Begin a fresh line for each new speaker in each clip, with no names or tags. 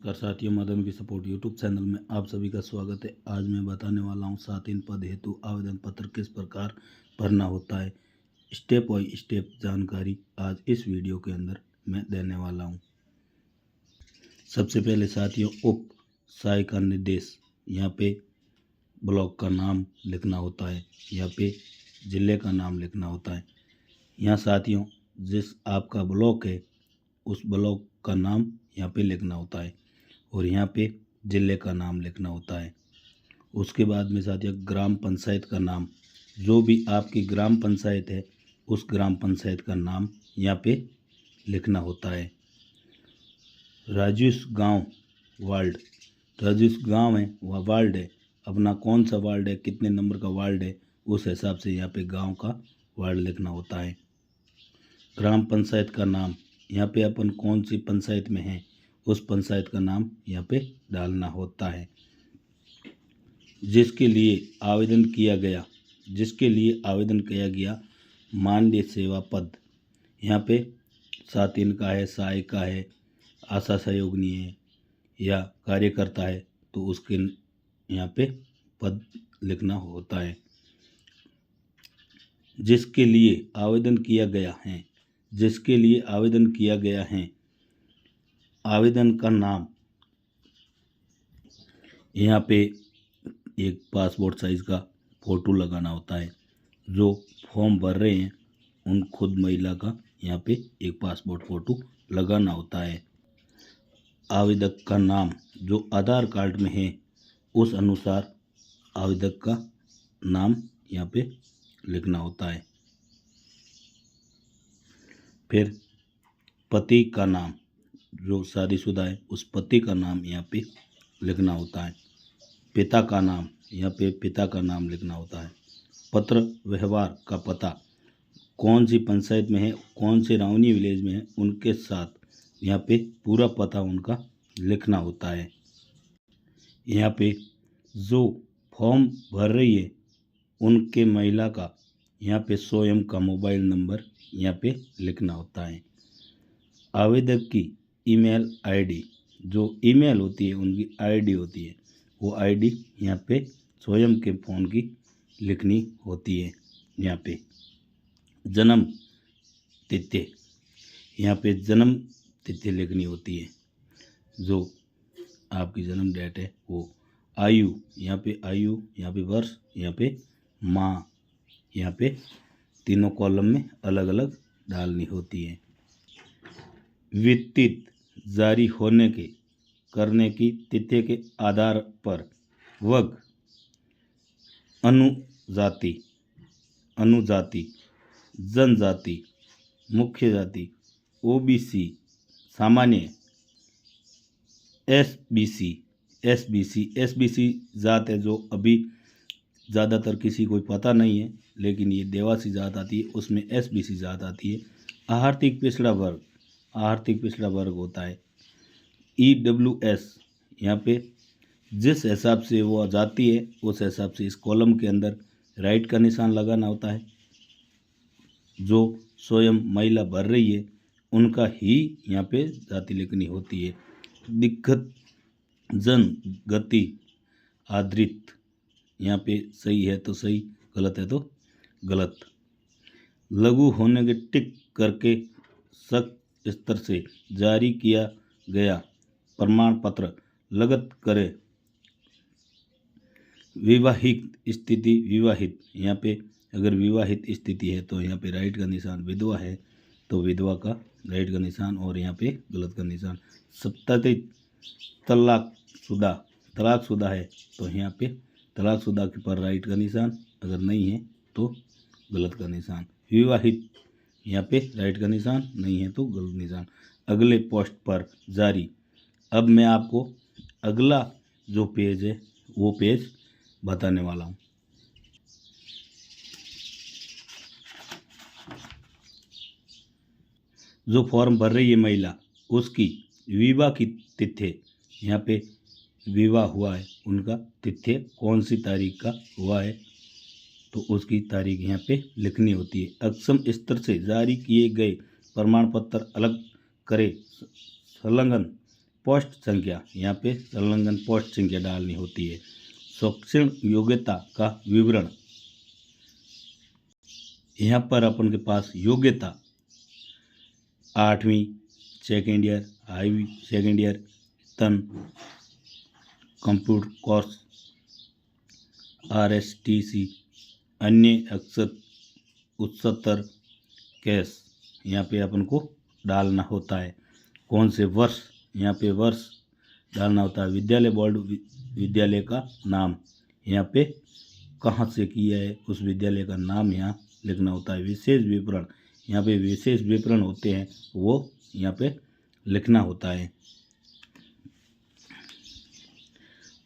नमस्कार साथियों, मदन की सपोर्ट यूट्यूब चैनल में आप सभी का स्वागत है। आज मैं बताने वाला हूं 7 पद हेतु आवेदन पत्र किस प्रकार भरना होता है। स्टेप बाय स्टेप जानकारी आज इस वीडियो के अंदर मैं देने वाला हूं। सबसे पहले साथियों, उप सहायिका निर्देश, यहाँ पे ब्लॉक का नाम लिखना होता है, यहाँ पे जिले का नाम लिखना होता है। यहाँ साथियों, जिस आपका ब्लॉक है उस ब्लॉक का नाम यहाँ पे लिखना होता है और यहाँ पे जिले का नाम लिखना होता है। उसके बाद में साथियों, ग्राम पंचायत का नाम, जो भी आपकी ग्राम पंचायत है उस ग्राम पंचायत का नाम यहाँ पे लिखना होता है। राजूस गांव वार्ड, राजूस गांव है वह वार्ड है, अपना कौन सा वार्ड है, कितने नंबर का वार्ड है, उस हिसाब से यहाँ पे गांव का वार्ड लिखना होता है। ग्राम पंचायत का नाम, यहाँ पे अपन कौन सी पंचायत में हैं उस पंचायत का नाम यहाँ पे डालना होता है। जिसके लिए आवेदन किया गया मानदेय सेवा पद, यहाँ पे 7 का है, सहायिका है, आशा सहयोगिनी है या कार्यकर्ता है, तो उसके यहाँ पे पद लिखना होता है। जिसके लिए आवेदन किया गया है, आवेदन का नाम, यहाँ पे एक पासपोर्ट साइज़ का फ़ोटो लगाना होता है। जो फॉर्म भर रहे हैं उन खुद महिला का यहाँ पे एक पासपोर्ट फ़ोटो लगाना होता है। आवेदक का नाम जो आधार कार्ड में है उस अनुसार आवेदक का नाम यहाँ पे लिखना होता है। फिर पति का नाम, जो शादीशुदा है उस पति का नाम यहाँ पे लिखना होता है। पिता का नाम, यहाँ पे पिता का नाम लिखना होता है। पत्र व्यवहार का पता, कौन सी पंचायत में है, कौन से रावनी विलेज में है, उनके साथ यहाँ पे पूरा पता उनका लिखना होता है। यहाँ पे जो फॉर्म भर रही है उनके महिला का यहाँ पे स्वयं का मोबाइल नंबर यहाँ पे लिखना होता है। आवेदक की ईमेल आईडी, जो ईमेल होती है उनकी आईडी होती है, वो आईडी यहाँ पे स्वयं के फ़ोन की लिखनी होती है। यहाँ पे जन्म तिथि, यहाँ पे जन्म तिथि लिखनी होती है, जो आपकी जन्म डेट है वो। आयु, यहाँ पे आयु, यहाँ पे वर्ष, यहाँ पे माह, यहाँ पे तीनों कॉलम में अलग अलग डालनी होती है। वित्तीय जारी करने की तिथि के आधार पर वर्ग, अनुजाति, जनजाति, मुख्य जाति, ओबीसी, सामान्य, एसबीसी जात है, जो अभी ज़्यादातर किसी को पता नहीं है, लेकिन ये देवासी जात आती है, उसमें एसबीसी जात आती है। आर्थिक पिछड़ा वर्ग होता है। ईडब्ल्यूएस, यहाँ पे जिस हिसाब से वो जाती है उस हिसाब से इस कॉलम के अंदर राइट का निशान लगाना होता है। जो स्वयं महिला भर रही है उनका ही यहाँ पे जाति लिखनी होती है। दिक्कत जन गति आधारित, यहाँ पे सही है तो सही, गलत है तो गलत। लघु होने के टिक करके सख्त स्तर से जारी किया गया प्रमाण पत्र लगत करे। विवाहित स्थिति, विवाहित, यहाँ पे अगर विवाहित स्थिति है तो यहाँ पे राइट का निशान, विधवा है तो विधवा का राइट का निशान और यहाँ पे गलत का निशान। सप्ताहिक तलाकशुदा है तो यहाँ पे तलाकशुदा के पर राइट का निशान, अगर नहीं है तो गलत का निशान। विवाहित, यहाँ पे राइट का निशान, नहीं है तो गलत निशान। अगले पोस्ट पर जारी। अब मैं आपको अगला जो पेज है वो पेज बताने वाला हूँ। जो फॉर्म भर रही है महिला, उसकी विवाह की तिथि, यहाँ पे विवाह हुआ है उनका तिथि कौन सी तारीख का हुआ है तो उसकी तारीख यहाँ पे लिखनी होती है। अक्षम स्तर से जारी किए गए प्रमाण पत्र अलग करे, संलग्न पोस्ट संख्या, यहाँ पे संलग्न पोस्ट संख्या डालनी होती है। शैक्षणिक योग्यता का विवरण, यहाँ पर अपन के पास योग्यता 8वीं second year, high second year, तन कंप्यूटर कोर्स, RSTC, अन्य अक्सर उच्चतर कैश, यहाँ पे अपन को डालना होता है। कौन से वर्ष, यहाँ पे वर्ष डालना होता है। विद्यालय बोर्ड विद्यालय का नाम, यहाँ पे कहाँ से किया है उस विद्यालय का नाम यहाँ लिखना होता है। विशेष विवरण, यहाँ पे विशेष विवरण होते हैं वो यहाँ पे लिखना होता है।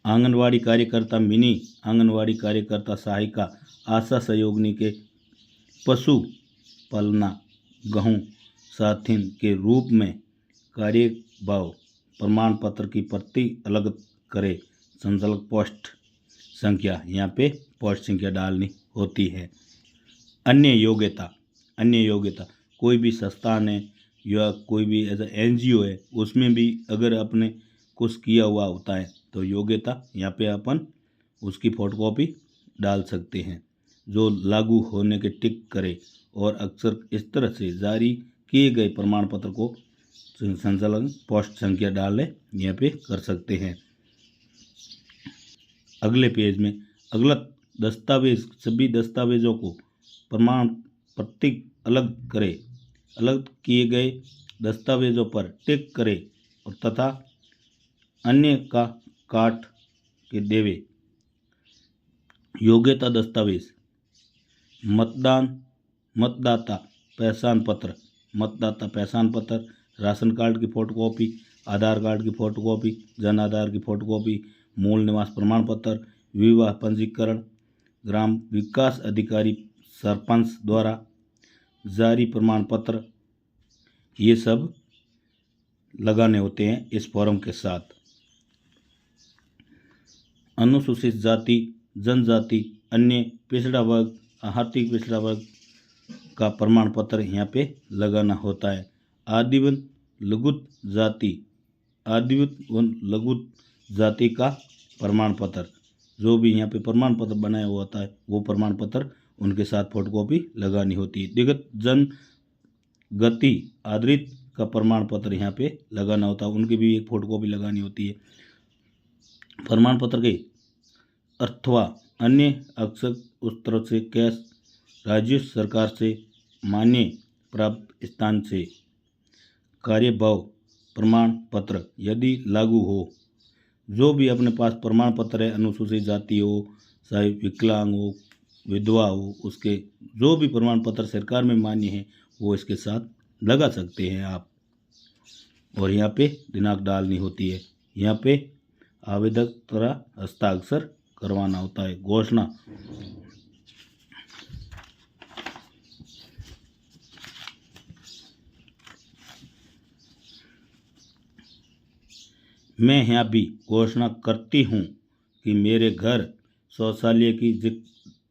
आंगनवाड़ी कार्यकर्ता, मिनी आंगनवाड़ी कार्यकर्ता, सहायिका, आशा सहयोगिनी के पशु पालना गहूँ साथिन के रूप में कार्यभाव प्रमाण पत्र की प्रति अलग करे। संचालक पोस्ट संख्या, यहाँ पे पोस्ट संख्या डालनी होती है। अन्य योग्यता, अन्य योग्यता कोई भी संस्थान है या कोई भी ऐसा NGO है, उसमें भी अगर अपने कुछ किया हुआ होता है तो योग्यता यहाँ पे अपन उसकी फोटोकॉपी डाल सकते हैं। जो लागू होने के टिक करे और अक्सर इस तरह से जारी किए गए प्रमाण पत्र को संचालन पोस्ट संख्या डालने यहाँ पे कर सकते हैं। अगले पेज में अगला दस्तावेज, सभी दस्तावेजों को प्रमाण प्रतीक अलग करे, अलग किए गए दस्तावेजों पर टिक करे और तथा अन्य का काट के देवे। योग्यता दस्तावेज, मतदाता पहचान पत्र, मतदाता पहचान पत्र, राशन कार्ड की फोटोकॉपी, आधार कार्ड की फोटोकॉपी, जन आधार की फोटोकॉपी, मूल निवास प्रमाण पत्र, विवाह पंजीकरण, ग्राम विकास अधिकारी सरपंच द्वारा जारी प्रमाण पत्र, ये सब लगाने होते हैं इस फॉर्म के साथ। अनुसूचित जाति, जनजाति, अन्य पिछड़ा वर्ग, आर्थिक पिछड़ा वर्ग का प्रमाण पत्र यहाँ पे लगाना होता है। आदिवन लघुत जाति, आदिवन व लघुत जाति का प्रमाण पत्र, जो भी यहाँ पे प्रमाण पत्र बनाया हुआ होता है वो प्रमाण पत्र उनके साथ फोटोकॉपी लगानी होती है। दिगत जन गति आधारित का प्रमाण पत्र यहाँ पे लगाना होता है, उनकी भी एक फोटोकॉपी लगानी होती है। प्रमाण पत्र के अथवा अन्य अक्सर उस तरफ से कैश राज्य सरकार से मान्य प्राप्त स्थान से कार्यभाव प्रमाण पत्र यदि लागू हो, जो भी अपने पास प्रमाण पत्र है, अनुसूचित जाति हो, चाहे विकलांग हो, विधवा हो, उसके जो भी प्रमाण पत्र सरकार में मान्य है वो इसके साथ लगा सकते हैं आप। और यहाँ पे दिनांक डालनी होती है। यहाँ पे आवेदक द्वारा हस्ताक्षर करवाना होता है। घोषणा, मैं यहाँ भी घोषणा करती हूँ कि मेरे घर शौचालय की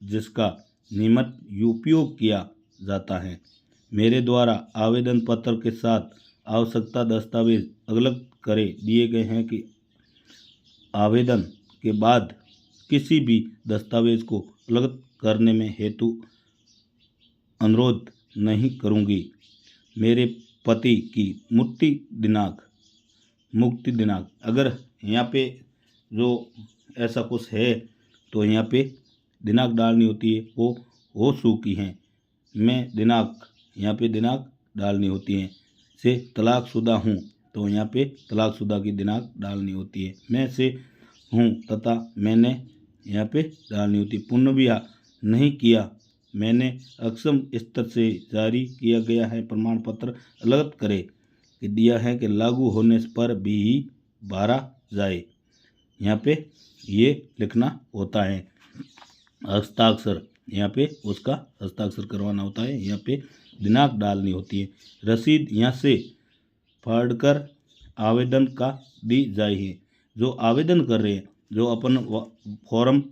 जिसका नियमित उपयोग किया जाता है, मेरे द्वारा आवेदन पत्र के साथ आवश्यकता दस्तावेज अलग करे दिए गए हैं कि आवेदन के बाद किसी भी दस्तावेज को अलग करने में हेतु अनुरोध नहीं करूँगी। मेरे पति की मुक्ति दिनांक, अगर यहाँ पे जो ऐसा कुछ है तो यहाँ पे दिनांक डालनी होती है, वो हो चुकी हैं। मैं दिनांक, यहाँ पे दिनांक डालनी होती है। से तलाकशुदा हूँ तो यहाँ पे तलाकशुदा की दिनांक डालनी होती है। मैं से हूँ तथा मैंने यहाँ पे डालनी होती है। पुनर्विवाह नहीं किया, मैंने अक्षम स्तर से जारी किया गया है प्रमाण पत्र अलग करे कि दिया है कि लागू होने पर भी भरा जाए। यहाँ पे ये लिखना होता है। हस्ताक्षर, यहाँ पे उसका हस्ताक्षर करवाना होता है। यहाँ पे दिनांक डालनी होती है। रसीद यहाँ से फाड़कर आवेदन का दी जाए। जो आवेदन कर रहे हैं, जो अपन फॉर्म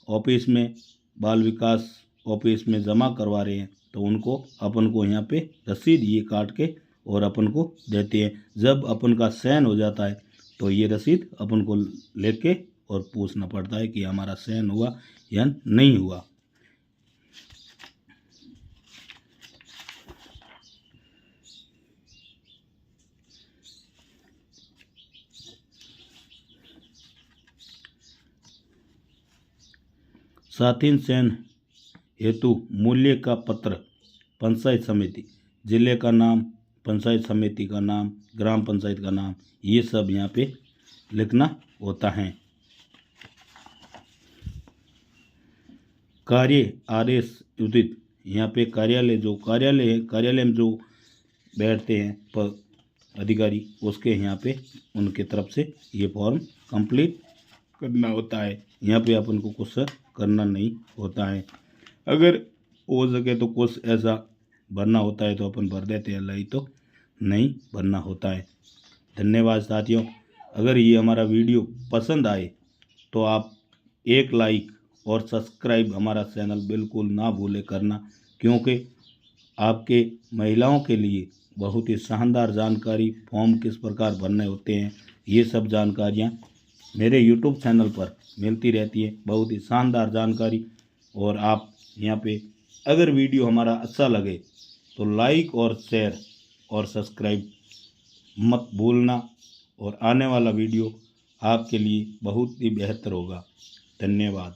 ऑफिस में, बाल विकास ऑफिस में जमा करवा रहे हैं, तो उनको अपन को यहाँ पे रसीद ये काट के और अपन को देते हैं। जब अपन का चयन हो जाता है तो ये रसीद अपन को लेके और पूछना पड़ता है कि हमारा चयन हुआ या नहीं हुआ। स्वाधीन चयन हेतु मूल्य का पत्र, पंचायत समिति, जिले का नाम, पंचायत समिति का नाम, ग्राम पंचायत का नाम, ये सब यहाँ पे लिखना होता है। कार्य आदेश उदित, यहाँ पे कार्यालय में जो बैठते हैं अधिकारी, उसके यहाँ पे उनके तरफ से ये फॉर्म कंप्लीट करना होता है। यहाँ पे अपन को कुछ करना नहीं होता है। अगर हो सके तो कुछ ऐसा भरना होता है तो अपन भर देते हैं, नहीं तो नहीं भरना होता है। धन्यवाद साथियों। अगर ये हमारा वीडियो पसंद आए तो आप एक लाइक और सब्सक्राइब हमारा चैनल बिल्कुल ना भूले करना, क्योंकि आपके महिलाओं के लिए बहुत ही शानदार जानकारी, फॉर्म किस प्रकार भरने होते हैं, ये सब जानकारियाँ मेरे यूट्यूब चैनल पर मिलती रहती है, बहुत ही शानदार जानकारी। और आप यहाँ पे अगर वीडियो हमारा अच्छा लगे तो लाइक और शेयर और सब्सक्राइब मत भूलना, और आने वाला वीडियो आपके लिए बहुत ही बेहतर होगा। धन्यवाद।